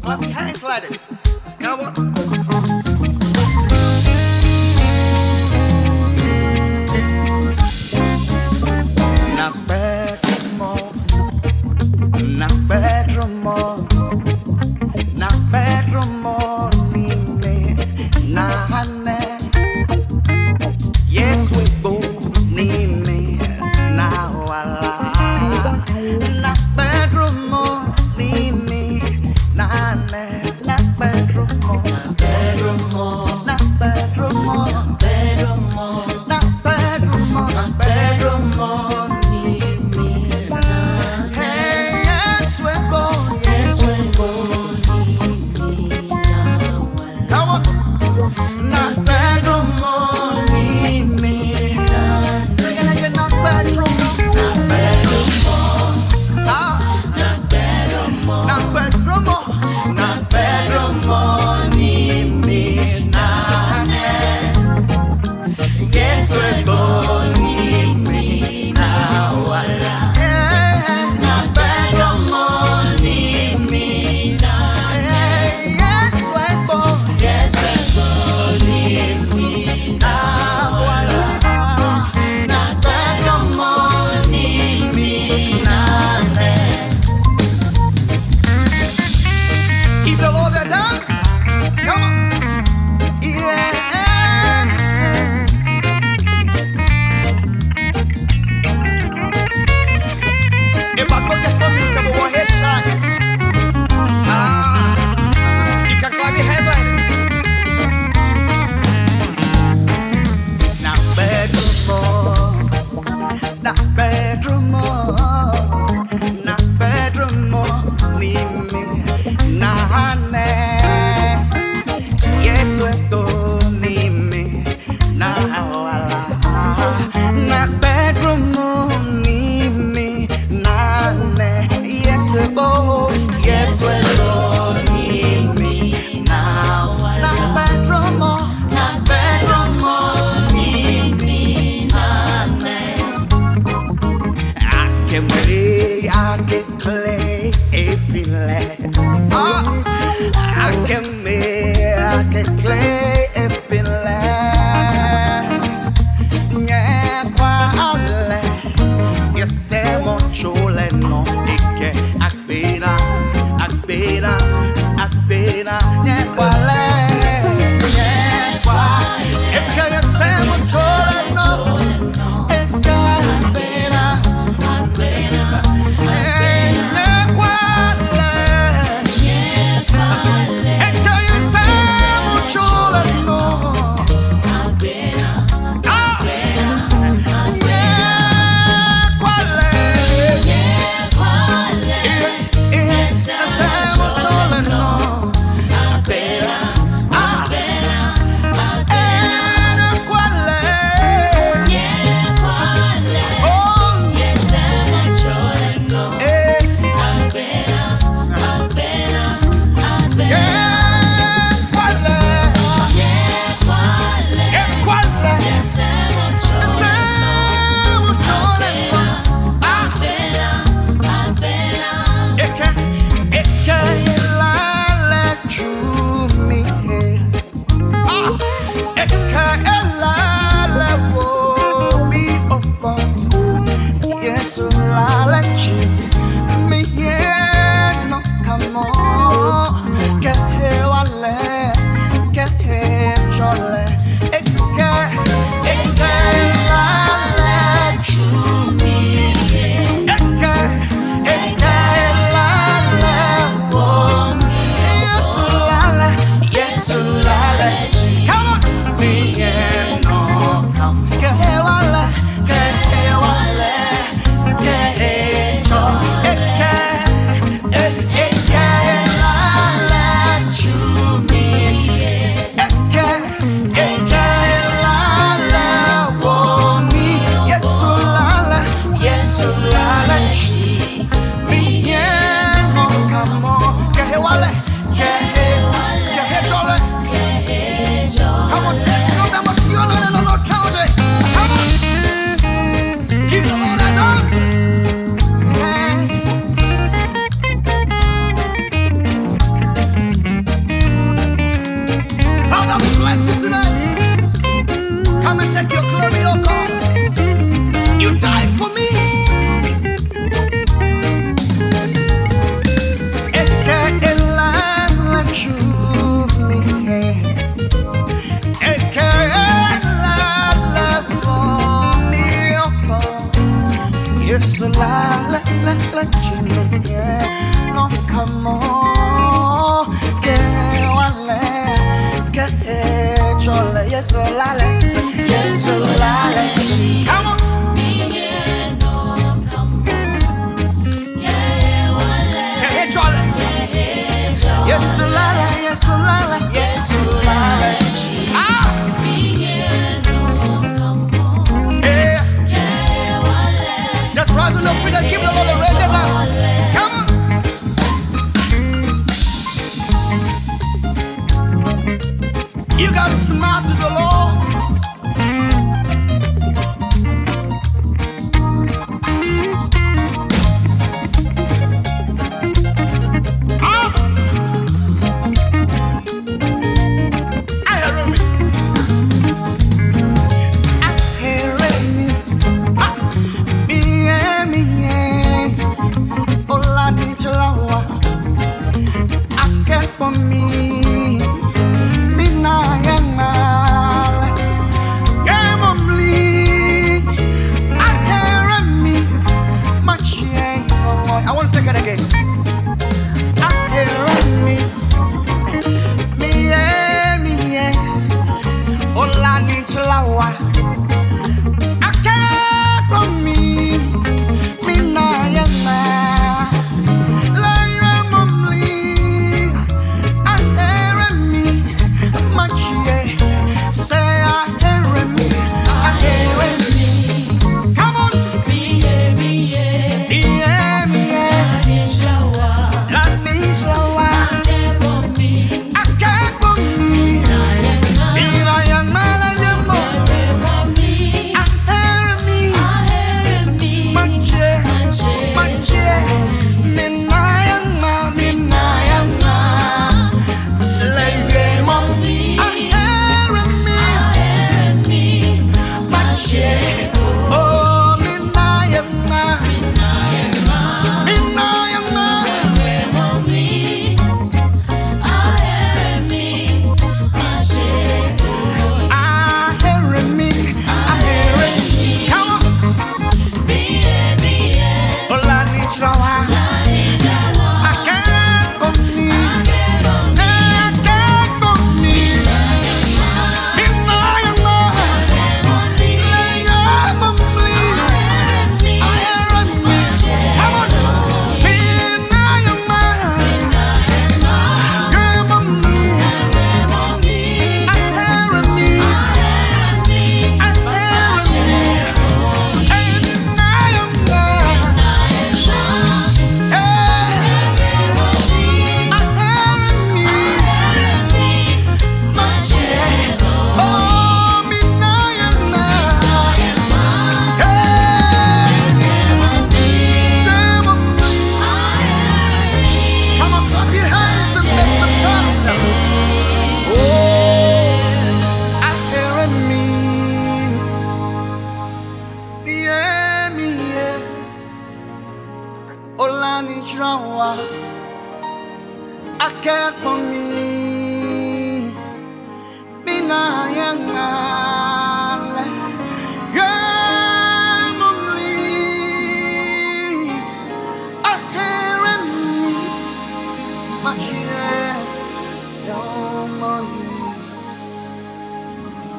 Clap your hands, ladies. Come on. Knock bedroom more. Knock bedroom more. Knock bedroom more. Nime nahane. Yes, we both nime nawala. Knock bedroom more. Nime nahane. Knock bedroom. Come and take your glory, oh God. You died for me. Eke elala chumi, eke elala momi opo. Yes, la chumi, no come on, ke wale, ke chole. Yes, la. Come on. Yes, Lala, yes, Lala, yes, Lala. Ah! Yeah. Just rise on up with us, give the Lord a raise your hands. Come on. You gotta smile to the Lord. I want to take it again.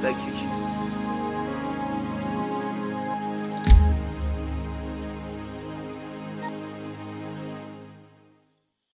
Thank you, Jesus.